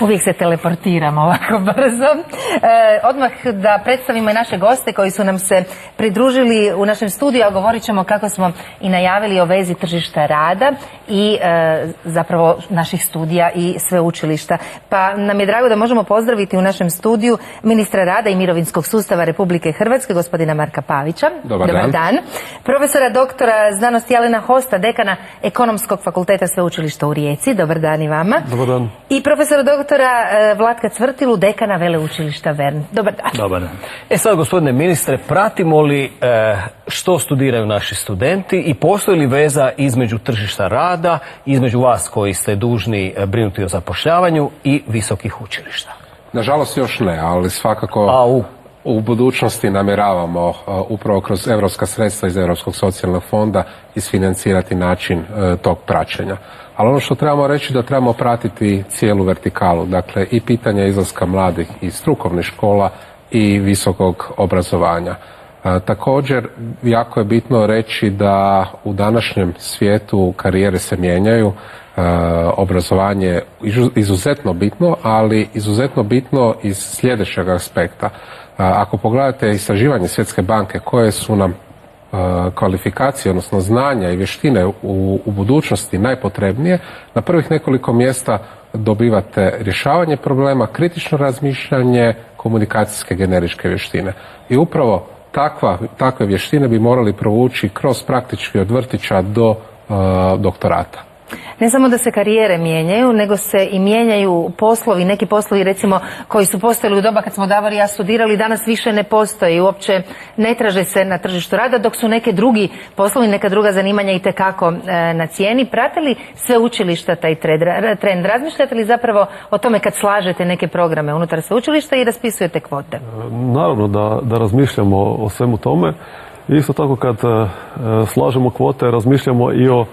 Uvijek se teleportiramo ovako brzo. Odmah da predstavimo i naše goste koji su nam se pridružili u našem studiju, a govorit ćemo kako smo i najavili o vezi tržišta rada i zapravo naših studija i sveučilišta. Pa nam je drago da možemo pozdraviti u našem studiju ministra rada i mirovinskog sustava Republike Hrvatske, gospodina Marka Pavića. Dobar dan. Profesora doktora znanosti Alena Hosta, dekana Ekonomskog fakulteta sveučilišta u Rijeci. Dobar dan i vama. Dobar dan. I profesora doktora Vlatka Cvrtilu, dekana Veleučilišta Vern. Dobar dan. Dobar dan. Sad, gospodine ministre, pratimo li što studiraju naši studenti i postoji li veza između tržišta rada, između vas koji ste dužni brinuti o zapošljavanju i visokih učilišta? Nažalost još ne, ali svakako u budućnosti namjeravamo upravo kroz europska sredstva iz Europskog socijalnog fonda isfinancirati način tog praćenja. Ali ono što trebamo reći da trebamo pratiti cijelu vertikalu, dakle i pitanje izlaska mladih iz strukovnih škola i visokog obrazovanja. Također, jako je bitno reći da u današnjem svijetu karijere se mijenjaju, obrazovanje je izuzetno bitno, ali izuzetno bitno iz sljedećeg aspekta. Ako pogledate istraživanje Svjetske banke koje su nam kvalifikacije, odnosno znanja i vještine u budućnosti najpotrebnije, na prvih nekoliko mjesta dobivate rješavanje problema, kritično razmišljanje, komunikacijske generičke vještine. I upravo takve vještine bi morali provući kroz praktički od vrtića do doktorata. Ne samo da se karijere mijenjaju, nego se i mijenjaju poslovi. Neki poslovi, recimo, koji su postojali u doba kad smo Davor i ja studirali, danas više ne postoji. Uopće ne traže se na tržištu rada, dok su neke drugi poslovi, neka druga zanimanja itekako na cijeni. Prate li sveučilišta taj trend? Razmišljate li zapravo o tome kad slažete neke programe unutar sveučilišta i raspisujete kvote? Naravno da razmišljamo o svemu tome. Isto tako kad slažemo kvote, razmišljamo i o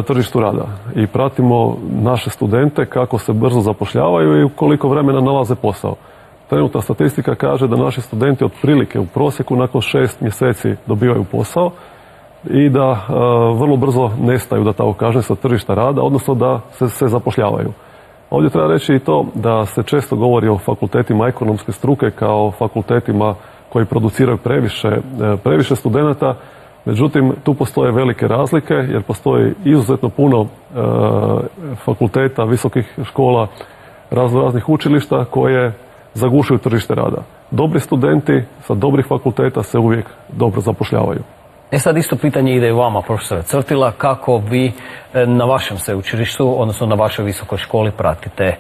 tržištu rada i pratimo naše studente kako se brzo zapošljavaju i koliko vremena nalaze posao. Trenutna statistika kaže da naši studenti otprilike u prosjeku nakon 6 mjeseci dobivaju posao i da vrlo brzo nestaju, da tako kažem, sa tržišta rada, odnosno da se zapošljavaju. Ovdje treba reći i to da se često govori o fakultetima ekonomske struke kao fakultetima koji produciraju previše studenata. Međutim, tu postoje velike razlike jer postoji izuzetno puno fakulteta, visokih škola, raznih učilišta koje zagušuju tržište rada. Dobri studenti sa dobrih fakulteta se uvijek dobro zapošljavaju. Sad isto pitanje ide i vama, profesora Cvrtila, kako vi na vašem sveučilištu, odnosno na vašoj visokoj školi pratite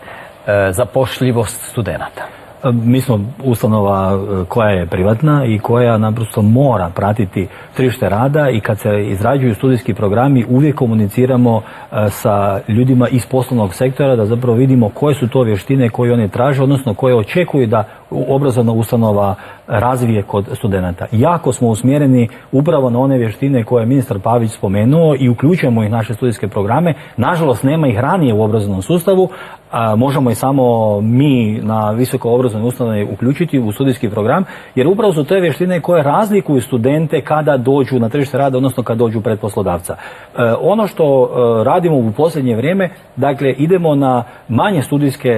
zapošljivost studenata? Mi smo ustanova koja je privatna i koja naprosto mora pratiti tržište rada i kad se izrađuju studijski programi uvijek komuniciramo sa ljudima iz poslovnog sektora da zapravo vidimo koje su to vještine koje oni traže, odnosno koje očekuju da obrazovna ustanova razvije kod studenata. Jako smo usmjereni upravo na one vještine koje je ministar Pavić spomenuo i uključujemo ih naše studijske programe. Nažalost, nema ih ranije u obrazovnom sustavu, možemo i samo mi na visoko obrazovnoj ustanovi uključiti u studijski program, jer upravo su te vještine koje razlikuju studente kada dođu na tržište rada, odnosno kada dođu pred poslodavca. Ono što radimo u posljednje vrijeme, dakle, idemo na manje studijske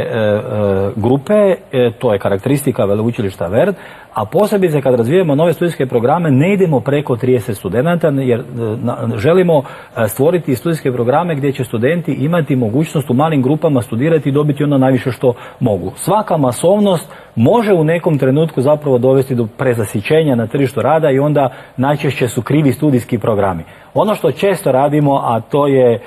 grupe, to je karakteristika Veleučilišta Vern, a posebice kad razvijemo nove studijske programe ne idemo preko 30 studenata jer želimo stvoriti studijske programe gdje će studenti imati mogućnost u malim grupama studirati i dobiti ono najviše što mogu. Svaka masovnost može u nekom trenutku zapravo dovesti do prezasićenja na tržištu rada i onda najčešće su krivi studijski programi. Ono što često radimo, a to je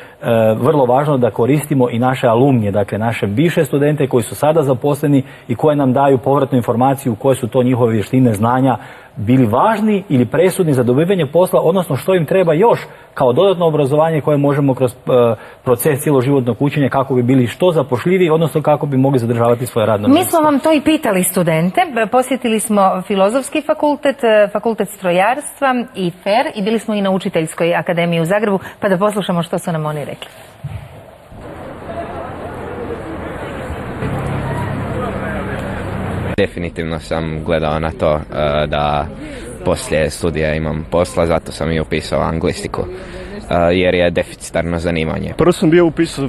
vrlo važno, da koristimo i naše alumnije, dakle naše bivše studente koji su sada zaposleni i koje nam daju povratnu informaciju koje su to njihove vještine, znanja bili važni ili presudni za dobivanje posla, odnosno što im treba još kao dodatno obrazovanje koje možemo kroz proces cjeloživotnog učenja kako bi bili što zapošljiviji, odnosno kako bi mogli zadržavati svoje radno mjesto. Mi smo vam to i pitali studente. Posjetili smo Filozofski fakultet, Fakultet strojarstva i FER i bili smo i na Učiteljskoj akademiji u Zagrebu, pa da poslušamo što su nam oni rekli. Definitivno sam gledao na to da poslije studija imam posla, zato sam i upisao anglistiku, jer je deficitarno zanimanje. Prvo sam bio upisao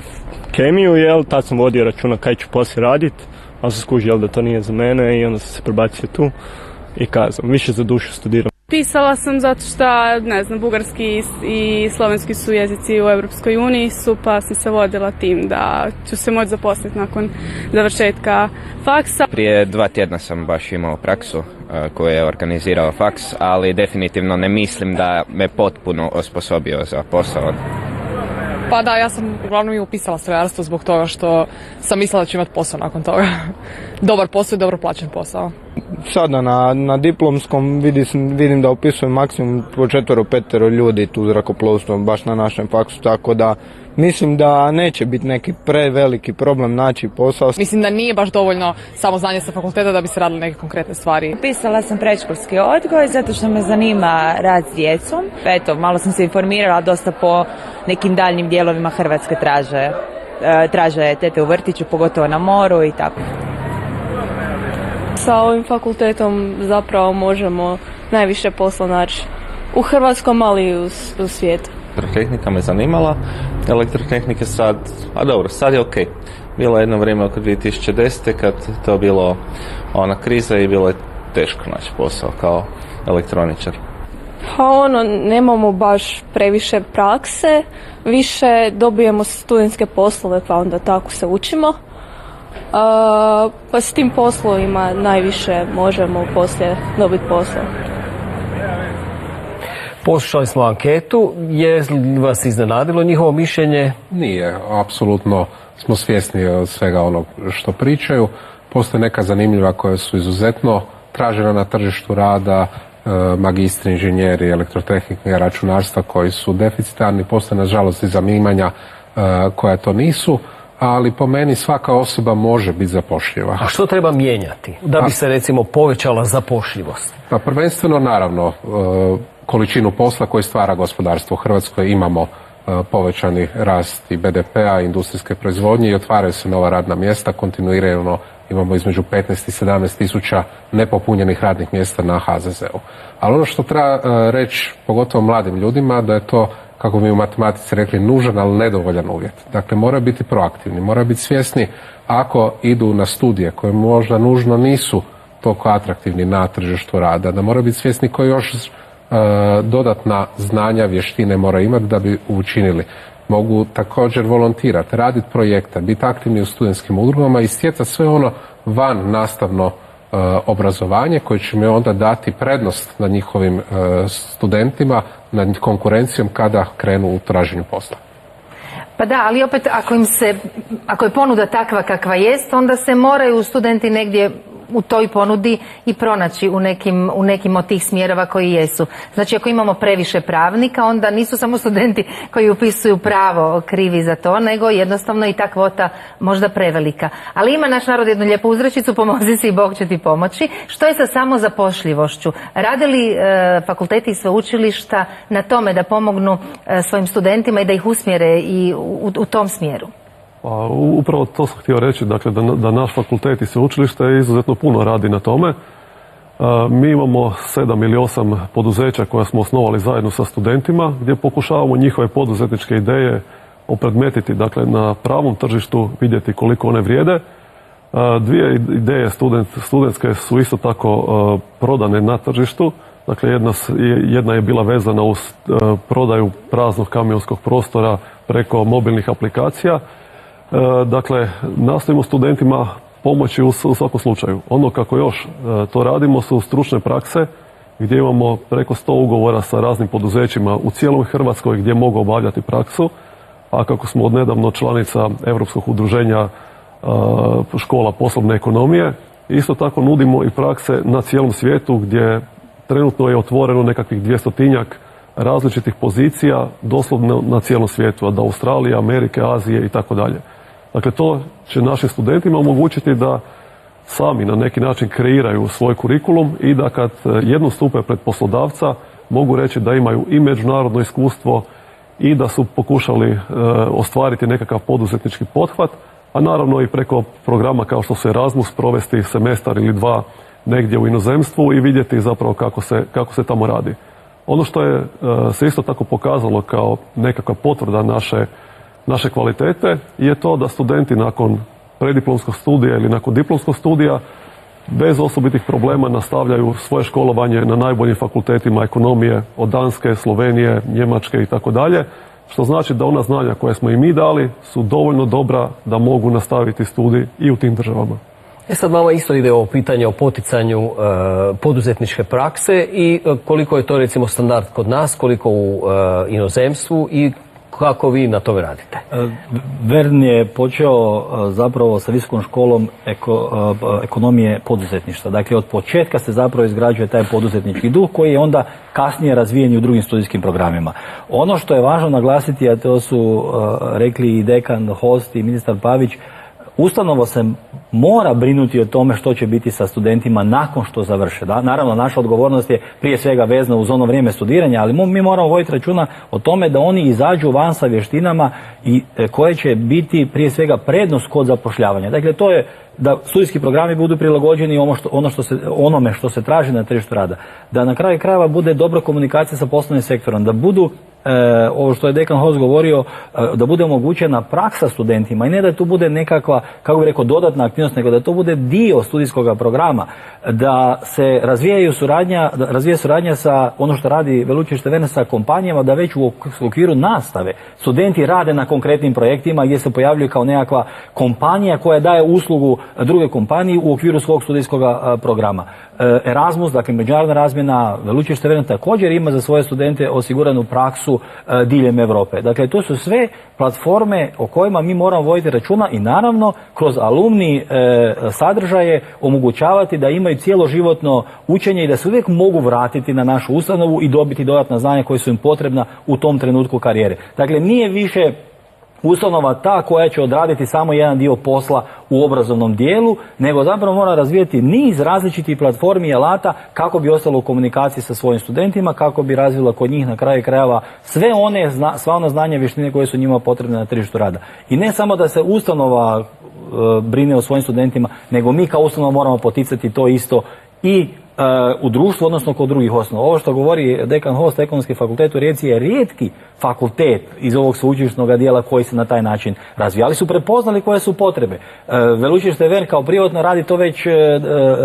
kemiju, jel, tad sam vodio računa kaj ću poslije raditi, ali sam skužio da to nije za mene i onda sam se prebacio tu i kazam, više za dušu studiram. Pisala sam zato što, ne znam, bugarski i slovenski su jezici u Europskoj uniji pa sam se vodila tim da ću se moći zaposliti nakon završetka faksa. Prije 2 tjedna sam baš imao praksu koju je organizirao faks, ali definitivno ne mislim da me potpuno osposobio za posao. Pa da, ja sam uglavnom i upisala strojarstvo zbog toga što sam mislila da ću imati posao nakon toga. Dobar posao i dobro plaćen posao. Sada na diplomskom vidim da upisujem maksimum po 4-5 ljudi tu zrakoplovstvo, baš na našem faksu, tako da mislim da neće biti neki preveliki problem naći posao. Mislim da nije baš dovoljno samo znanje sa fakulteta da bi se radile neke konkretne stvari. Pisala sam predškolski odgoj zato što me zanima rad s djecom. Eto, malo sam se informirala, dosta po nekim daljnim dijelovima Hrvatske traže tete u vrtiću, pogotovo na moru i tako. Sa ovim fakultetom zapravo možemo najviše posla naći u Hrvatskom, ali i u svijetu. Elektrotehnika me zanimala, elektrotehnike sad, a dobro, sad je ok. Bilo je jedno vrijeme oko 2010. kad to bilo ona kriza i bilo je teško naći posao kao elektroničar. Nemamo baš previše prakse, više dobijemo studentske poslove pa onda tako se učimo. Pa s tim poslovima najviše možemo poslije dobiti posao. Poslušali smo anketu, je li vas iznenadilo njihovo mišljenje? Nije, apsolutno smo svjesni svega onog što pričaju. Postoje neka zanimljiva koja su izuzetno tražena na tržištu rada, magistri, inženjeri, elektrotehnike, računarstva koji su deficitarni, postoje nažalost i zanimanja koja to nisu, ali po meni svaka osoba može biti zapošljiva. A što treba mijenjati da bi se recimo povećala zapošljivost? Pa prvenstveno naravno količinu posla koji stvara gospodarstvo u Hrvatskoj. Imamo povećani rast i BDP-a, industrijske proizvodnje i otvaraju se nova radna mjesta kontinuirano. Imamo između 15 i 17 tisuća nepopunjenih radnih mjesta na HZZ-u. Ali ono što treba reći, pogotovo mladim ljudima, da je to, kako mi u matematici rekli, nužan, ali nedovoljan uvjet. Dakle, moraju biti proaktivni, moraju biti svjesni ako idu na studije koje možda nužno nisu toliko atraktivni na tržištu rada, da moraju biti svjesni koji još dodatna znanja, vještine moraju imati da bi učinili. Mogu također volontirati, raditi projekte, biti aktivni u studentskim udrugama i stjecati sve ono van nastavno obrazovanje koje će mi onda dati prednost nad njihovim studentima, nad konkurencijom kada krenu u traženju posla. Pa da, ali opet ako je ponuda takva kakva jest, onda se moraju studenti negdje u toj ponudi i pronaći u nekim od tih smjerova koji jesu. Znači, ako imamo previše pravnika, onda nisu samo studenti koji upisuju pravo krivi za to, nego jednostavno i ta kvota možda prevelika. Ali ima naš narod jednu lijepu uzrečicu, pomozi si i Bog će ti pomoći. Što je sa samozapošljivošću? Rade li fakulteti i sveučilišta na tome da pomognu svojim studentima i da ih usmjere i u tom smjeru? Pa, upravo to sam htio reći, dakle, da naš fakultet i sveučilište izuzetno puno radi na tome. Mi imamo 7 ili 8 poduzeća koje smo osnovali zajedno sa studentima, gdje pokušavamo njihove poduzetničke ideje opredmetiti, dakle, na pravom tržištu, vidjeti koliko one vrijede. Dvije ideje studentske su isto tako prodane na tržištu. Dakle, jedna je bila vezana uz prodaju praznog kamionskog prostora preko mobilnih aplikacija. Dakle, nastojimo studentima pomoći u svakom slučaju. Ono kako još to radimo su stručne prakse gdje imamo preko 100 ugovora sa raznim poduzećima u cijeloj Hrvatskoj gdje mogu obavljati praksu, a kako smo odnedavno članica Europskog udruženja škola poslovne ekonomije, isto tako nudimo i prakse na cijelom svijetu gdje trenutno je otvoreno nekakvih 200-tinjak različitih pozicija doslovno na cijelom svijetu, od Australije, Amerike, Azije i tako dalje. Dakle, to će našim studentima omogućiti da sami na neki način kreiraju svoj kurikulum i da kad jednom stupe pred poslodavca mogu reći da imaju i međunarodno iskustvo i da su pokušali ostvariti nekakav poduzetnički pothvat, a naravno i preko programa kao što su Erasmus provesti semestar ili dva negdje u inozemstvu i vidjeti zapravo kako se tamo radi. Ono što je se isto tako pokazalo kao nekakva potvrda naše naše kvalitete je to da studenti nakon prediplomskog studija ili nakon diplomskog studija bez osobitih problema nastavljaju svoje školovanje na najboljim fakultetima ekonomije od Danske, Slovenije, Njemačke i tako dalje, što znači da ona znanja koje smo i mi dali su dovoljno dobra da mogu nastaviti studij i u tim državama. Sad vama isto ide o pitanje o poticanju poduzetničke prakse i koliko je to recimo standard kod nas, koliko u inozemstvu i kako vi na tome radite? Vern je počeo zapravo sa visokom školom ekonomije poduzetništva. Dakle, od početka se zapravo izgrađuje taj poduzetnički duh koji je onda kasnije razvijen i u drugim studijskim programima. Ono što je važno naglasiti, a to su rekli i dekan Host i ministar Pavić, ustanova se mora brinuti o tome što će biti sa studentima nakon što završe. Naravno, naša odgovornost je prije svega vezana uz ono vrijeme studiranja, ali mi moramo voditi računa o tome da oni izađu van sa vještinama i koje će biti prije svega prednost kod zapošljavanja. Dakle, to je da studijski programi budu prilagođeni onome što se traži na tržištu rada. Da na kraju krajeva bude dobra komunikacija sa poslovnim sektorom, da budu ovo što je dekan Host govorio, da bude omogućena praksa studentima i ne da tu bude nekakva, kako bih rekao, dodatna aktivnost, nego da to bude dio studijskog programa, da se razvija suradnja sa ono što radi Veleučilište Vern sa kompanijama, da već u okviru nastave studenti rade na konkretnim projektima gdje se pojavljuju kao nekakva kompanija koja daje uslugu druge kompaniji u okviru svog studijskog programa. Erasmus, dakle međunarodna razmjena, Veleučilište Vern također ima za svoje studente osiguranu praksu diljem Europe. Dakle, to su sve platforme o kojima mi moramo voditi računa i naravno kroz alumni sadržaje omogućavati da imaju cijeloživotno učenje i da se uvijek mogu vratiti na našu ustanovu i dobiti dodatna znanja koja su im potrebna u tom trenutku karijere. Dakle, nije više ustanova ta koja će odraditi samo jedan dio posla u obrazovnom dijelu, nego zapravo mora razvijati niz različitih platformi i alata kako bi ostalo u komunikaciji sa svojim studentima, kako bi razvila kod njih na kraju krajeva sva ona znanja i vještine koje su njima potrebne na tržištu rada. I ne samo da se ustanova brine o svojim studentima, nego mi kao ustanova moramo poticati to isto i u društvu, odnosno kod drugih osnova. Ovo što govori dekan Host, Ekonomski fakultet u Rijeci je rijetki fakultet iz ovog sveučilišnog dijela koji se na taj način razvija, ali su prepoznali koje su potrebe. Veleučilište Vern kao privatno radi to već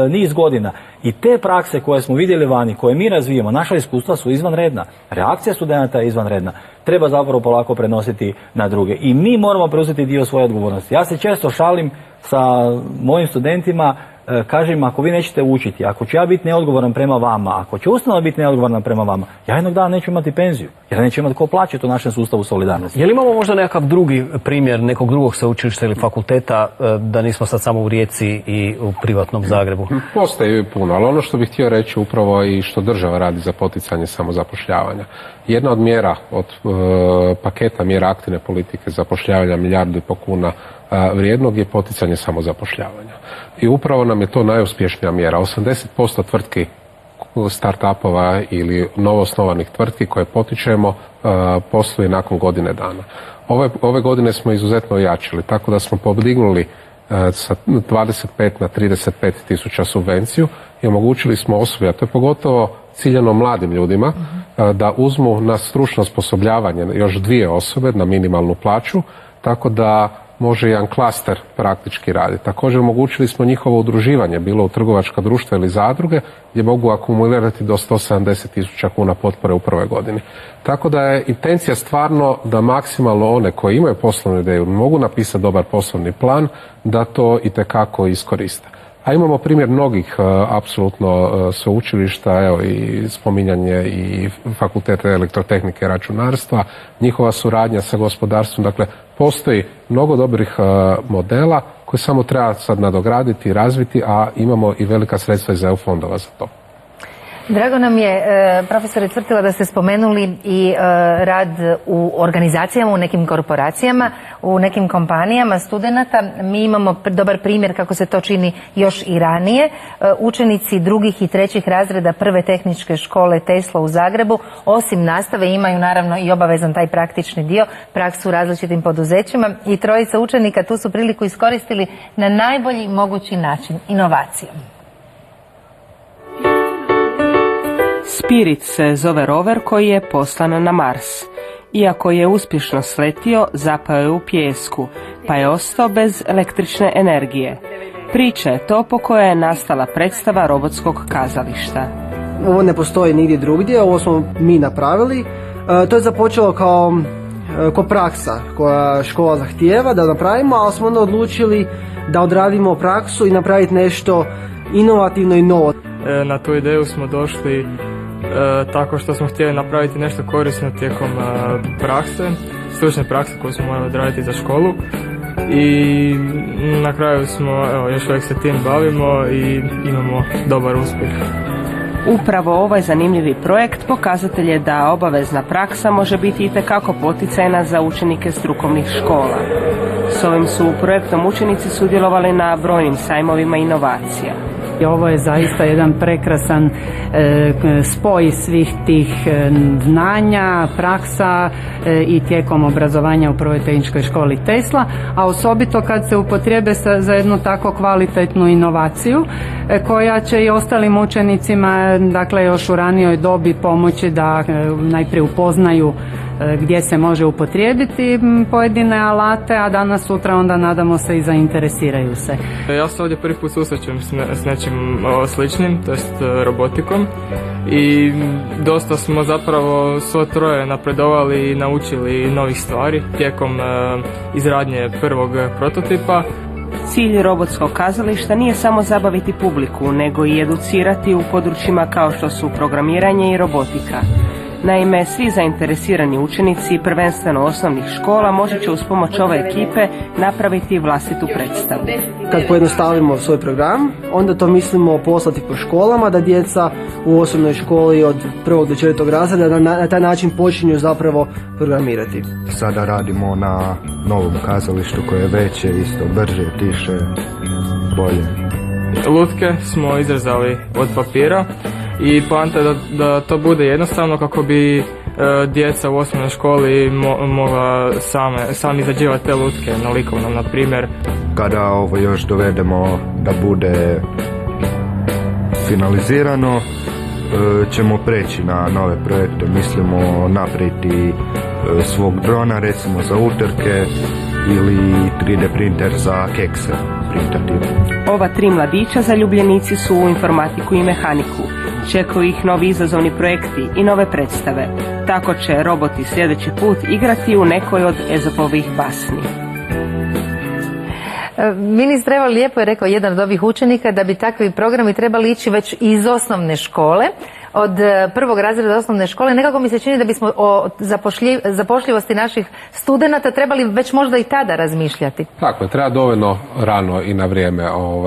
niz godina i te prakse koje smo vidjeli vani, koje mi razvijamo, naša iskustva su izvanredna. Reakcija studenata je izvanredna. Treba zapravo polako prenositi na druge. I mi moramo preuzeti dio svoje odgovornosti. Ja se često šalim sa mojim studentima, kažem, ako vi nećete učiti, ako ću ja biti neodgovoran prema vama, ako će ustanova biti neodgovorna prema vama, ja jednog dana neću imati penziju, jer neću imati ko plaćati u našem sustavu solidarnosti. Je li imamo možda nekakav drugi primjer nekog drugog sveučilišta ili fakulteta, da nismo sad samo u Rijeci i u privatnom Zagrebu? Postoji puno, ali ono što bih htio reći upravo i što država radi za poticanje samozapošljavanja. Jedna od mjera, od paketa mjera aktivne politike zapošljavanja 1,5 milijardu kuna vrijednog je poticanje samozapošljavanja. I upravo nam je to najuspješnija mjera. 80% tvrtki, start-upova ili novoosnovanih tvrtki koje potičemo posluje nakon godine dana. Ove godine smo izuzetno ojačili, tako da smo podignuli sa 25 na 35 tisuća subvenciju i omogućili smo osobi, a to je pogotovo ciljano mladim ljudima, da uzmu na stručno osposobljavanje još 2 osobe na minimalnu plaću, tako da može jedan klaster praktički raditi. Također omogućili smo njihovo udruživanje, bilo u trgovačka društva ili zadruge, gdje mogu akumulirati do 170.000 kuna potpore u prvoj godini. Tako da je intencija stvarno da maksimalno one koji imaju poslovnu ideju, mogu napisati dobar poslovni plan, da to itekako iskoriste. A imamo primjer mnogih apsolutno sveučilišta, evo i spominjanje i fakulteta elektrotehnike i računarstva, njihova suradnja sa gospodarstvom, dakle postoji mnogo dobrih modela koje samo treba sad nadograditi i razviti, a imamo i velika sredstva iz EU fondova za to. Drago nam je, profesore Cvrtila, da ste spomenuli i rad u organizacijama, u nekim korporacijama, u nekim kompanijama studenata. Mi imamo dobar primjer kako se to čini još i ranije. Učenici 2. i 3. razreda Prve tehničke škole Tesla u Zagrebu, osim nastave, imaju naravno i obavezan taj praktični dio, praksu u različitim poduzećima i 3 učenika tu su priliku iskoristili na najbolji mogući način, inovacijom. Spirit se zove rover koji je poslan na Mars. Iako je uspješno sletio, zapao je u pijesku, pa je ostao bez električne energije. Priča je to po kojoj je nastala predstava robotskog kazališta. Ovo ne postoji nigdje drugdje, ovo smo mi napravili. To je započelo kao praksa koja škola zahtijeva da napravimo, ali smo onda odlučili da odradimo praksu i napraviti nešto inovativno i novo. Na tu ideju smo došli tako što smo htjeli napraviti nešto korisno tijekom stručne prakse koju smo morali odraditi za školu. I na kraju smo, još uvijek se tim bavimo i imamo dobar uspjeh. Upravo ovaj zanimljivi projekt pokazatelj je da obavezna praksa može biti itekako poticajna za učenike strukovnih škola. S ovim su projektom učenici sudjelovali na brojnim sajmovima inovacija. Ovo je zaista jedan prekrasan spoj svih tih znanja, praksa i tijekom obrazovanja u Prvoj tehničkoj školi Tesla, a osobito kad se upotrijebe za jednu tako kvalitetnu inovaciju koja će i ostalim učenicima, dakle još u ranijoj dobi pomoći da najprije upoznaju gdje se može upotrijebiti pojedine alate, a danas sutra onda nadamo se i zainteresiraju se. Ja se ovdje prvi put susrećem s nečim sličnim, to jest robotikom, i dosta smo zapravo svo troje napredovali i naučili novih stvari tijekom izradnje prvog prototipa. Cilj robotskog kazališta nije samo zabaviti publiku, nego i educirati u područjima kao što su programiranje i robotika. Naime, svi zainteresirani učenici, prvenstveno osnovnih škola, moći će uz pomoć ove ekipe napraviti vlastitu predstavu. Kad pojednostavimo svoj program, onda to mislimo poslati po školama, da djeca u osnovnoj školi od 1. do 4. razreda na taj način počinju zapravo programirati. Sada radimo na novom kazalištu koje je veće, isto brže, tiše, bolje. Lutke smo izrezali od papira i poanta je da to bude jednostavno kako bi djeca u osnovnoj školi mogla sami izrađivati te lutke na likovnom, na primjer. Kada ovo još dovedemo da bude finalizirano, ćemo preći na nove projekte. Mislimo napraviti svog drona, recimo za utrke, ili 3D printer za kekse printati. Ova 3 mladića zaljubljenici su u informatiku i mehaniku. Čekaju ih novi izazovni projekti i nove predstave. Tako će roboti sljedeći put igrati u nekoj od Ezopovih basni. Ministre, evo lijepo je rekao jedan od ovih učenika da bi takvi programi trebali ići već iz osnovne škole, od 1. razreda osnovne škole. Nekako mi se čini da bismo o zapošljivosti naših studenata trebali već možda i tada razmišljati. Tako je, treba dovoljno rano i na vrijeme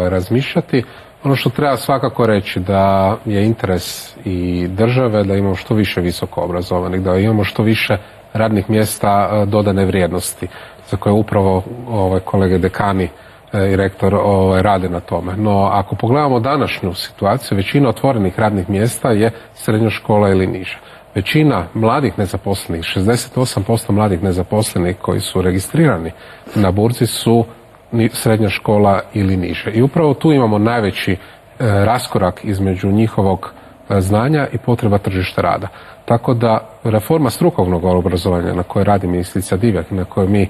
razmišljati. Ono što treba svakako reći da je interes i države da imamo što više visoko obrazovanih, da imamo što više radnih mjesta dodane vrijednosti, za koje upravo kolege dekani i rektor rade na tome. No, ako pogledamo današnju situaciju, većina otvorenih radnih mjesta je srednja škola ili niža. Većina mladih nezaposlenih, 68% mladih nezaposlenih koji su registrirani na burzi su srednja škola ili niže. I upravo tu imamo najveći raskorak između njihovog znanja i potreba tržišta rada. Tako da reforma strukovnog obrazovanja na kojoj radi ministrica Divjak, na kojoj mi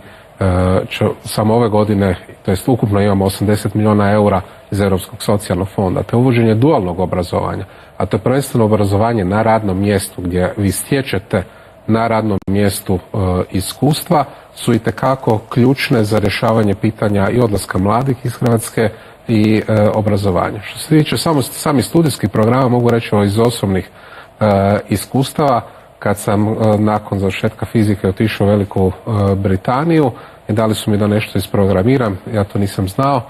samo ove godine, to jest ukupno imamo 80 milijuna eura iz Europskog socijalnog fonda, te uvođenje dualnog obrazovanja, a to je prvenstveno obrazovanje na radnom mjestu gdje vi stječete na radnom mjestu iskustva, su itekako ključne za rješavanje pitanja i odlaska mladih iz Hrvatske i obrazovanja. Što se tiče sami studijskih programa, mogu reći iz osobnih iskustava, kad sam nakon završetka fizike otišao u Veliku Britaniju i dali su mi da nešto isprogramiram, ja to nisam znao,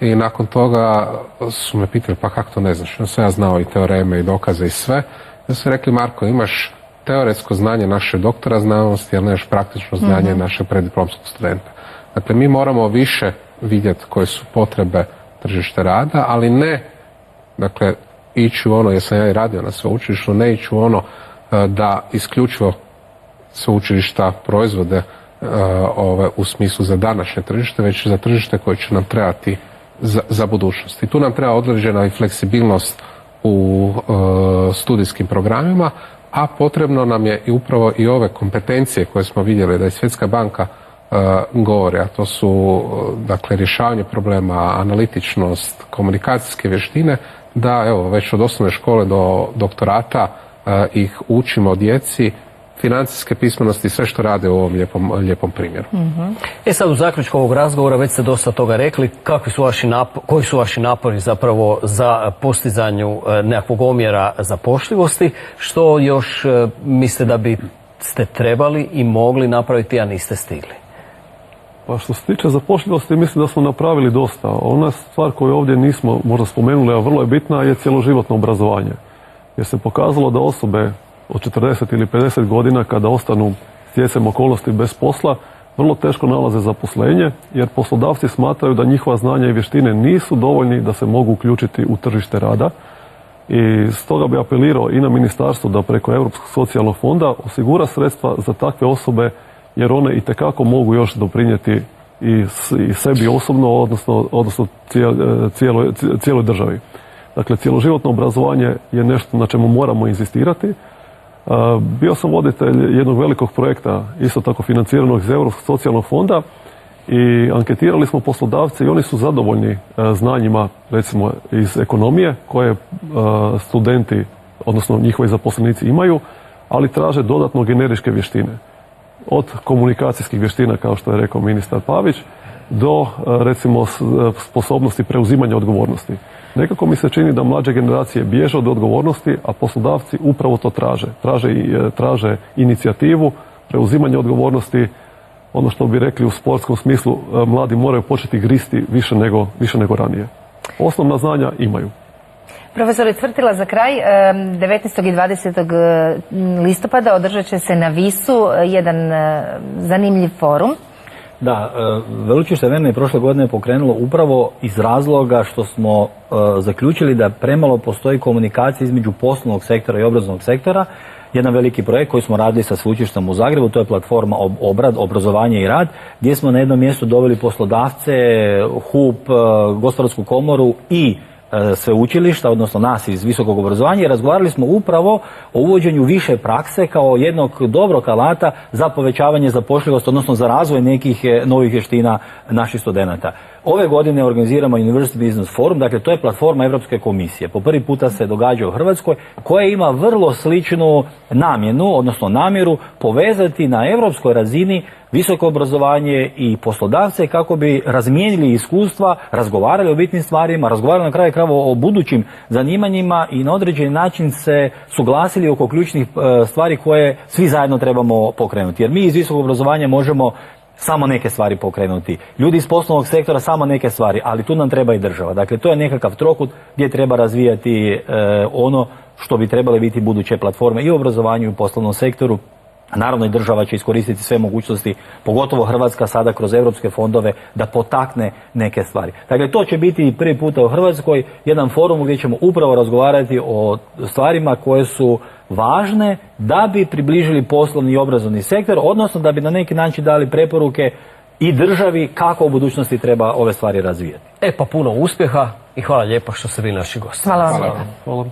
i nakon toga su me pitali pa kako to ne znaš, ja sam ja znao i teoreme i dokaze i sve. Ja sam rekli, Marko, imaš teoretsko znanje naše doktora znanosti, ali nemaš praktično znanje našeg preddiplomskog studenta. Dakle, mi moramo više vidjeti koje su potrebe tržišta rada, ali ne, dakle, ići u ono, jer sam ja i radio na sveučilištu, ne ići u ono da isključivo sveučilišta proizvode u smislu za današnje tržište, već za tržište koje će nam trebati za budućnost. I tu nam treba određena i fleksibilnost u studijskim programima, a potrebno nam je i upravo i ove kompetencije koje smo vidjeli da je Svjetska banka govori, a to su dakle rješavanje problema, analitičnost, komunikacijske vještine, da evo već od osnovne škole do doktorata ih učimo djeci, financijske pismenosti i sve što rade u ovom lijepom primjeru. Sad u zaključku ovog razgovora već ste dosta toga rekli. Koji su vaši napori zapravo za postizanju nekakvog omjera zapošljivosti? Što još mislite da bi ste trebali i mogli napraviti, a niste stigli? Pa što se tiče zapošljivosti, mislim da smo napravili dosta. Ona stvar koju ovdje nismo možda spomenuli, a vrlo je bitna, je cjeloživotno obrazovanje. Jer se pokazalo da osobe od 40 ili 50 godina kada ostanu stjecajem okolnosti bez posla, vrlo teško nalaze zaposlenje, jer poslodavci smatraju da njihova znanja i vještine nisu dovoljni da se mogu uključiti u tržište rada. I stoga bi apelirao i na ministarstvo da preko Europskog socijalnog fonda osigura sredstva za takve osobe, jer one itekako mogu još doprinijeti i sebi osobno, odnosno cijeloj državi. Dakle, cjeloživotno obrazovanje je nešto na čemu moramo inzistirati. Bio sam voditelj jednog velikog projekta, isto tako financiranog iz Europskog socijalnog fonda, i anketirali smo poslodavce i oni su zadovoljni znanjima, recimo iz ekonomije, koje studenti, odnosno njihovi zaposlenici imaju, ali traže dodatno generičke vještine. Od komunikacijskih vještina, kao što je rekao ministar Pavić, do recimo sposobnosti preuzimanja odgovornosti. Nekako mi se čini da mlađe generacije bježe od odgovornosti, a poslodavci upravo to traže. Traže inicijativu, preuzimanje odgovornosti, ono što bi rekli u sportskom smislu, mladi moraju početi gristi više nego ranije. Osnovna znanja imaju. Profesore Cvrtila, za kraj, 19. i 20. listopada održat će se na Visu jedan zanimljiv forum. Da, Veleučilište Verne je prošle godine pokrenulo upravo iz razloga što smo zaključili da premalo postoji komunikacija između poslovnog sektora i obrazovnog sektora. Jedan veliki projekt koji smo radili sa Sveučilištem u Zagrebu, to je platforma obrazovanje i rad, gdje smo na jednom mjestu doveli poslodavce, HUP, Gospodarsku komoru i sveučilišta, odnosno nas iz visokog obrazovanja, i razgovarali smo upravo o uvođenju više prakse kao jednog dobrog alata za povećavanje zapošljivosti, odnosno za razvoj nekih novih vještina naših studenata. Ove godine organiziramo University Business Forum, dakle to je platforma Europske komisije. Po prvi puta se događa u Hrvatskoj, koja ima vrlo sličnu namjenu, odnosno namjeru povezati na europskoj razini visoko obrazovanje i poslodavce kako bi razmijenili iskustva, razgovarali o bitnim stvarima, razgovarali na kraju krajeva o budućim zanimanjima i na određeni način se suglasili oko ključnih stvari koje svi zajedno trebamo pokrenuti. Jer mi iz visokog obrazovanja možemo samo neke stvari pokrenuti. Ljudi iz poslovnog sektora samo neke stvari, ali tu nam treba i država. Dakle, to je nekakav trokut gdje treba razvijati ono što bi trebale biti buduće platforme i u obrazovanju i u poslovnom sektoru. Naravno i država će iskoristiti sve mogućnosti, pogotovo Hrvatska sada kroz europske fondove, da potakne neke stvari. Dakle, to će biti prvi puta u Hrvatskoj jedan forum gdje ćemo upravo razgovarati o stvarima koje su važne da bi približili poslovni i obrazovni sektor, odnosno da bi na neki način dali preporuke i državi kako u budućnosti treba ove stvari razvijati. Pa puno uspjeha i hvala lijepo što ste bili naši gosti. Hvala vam. Hvala.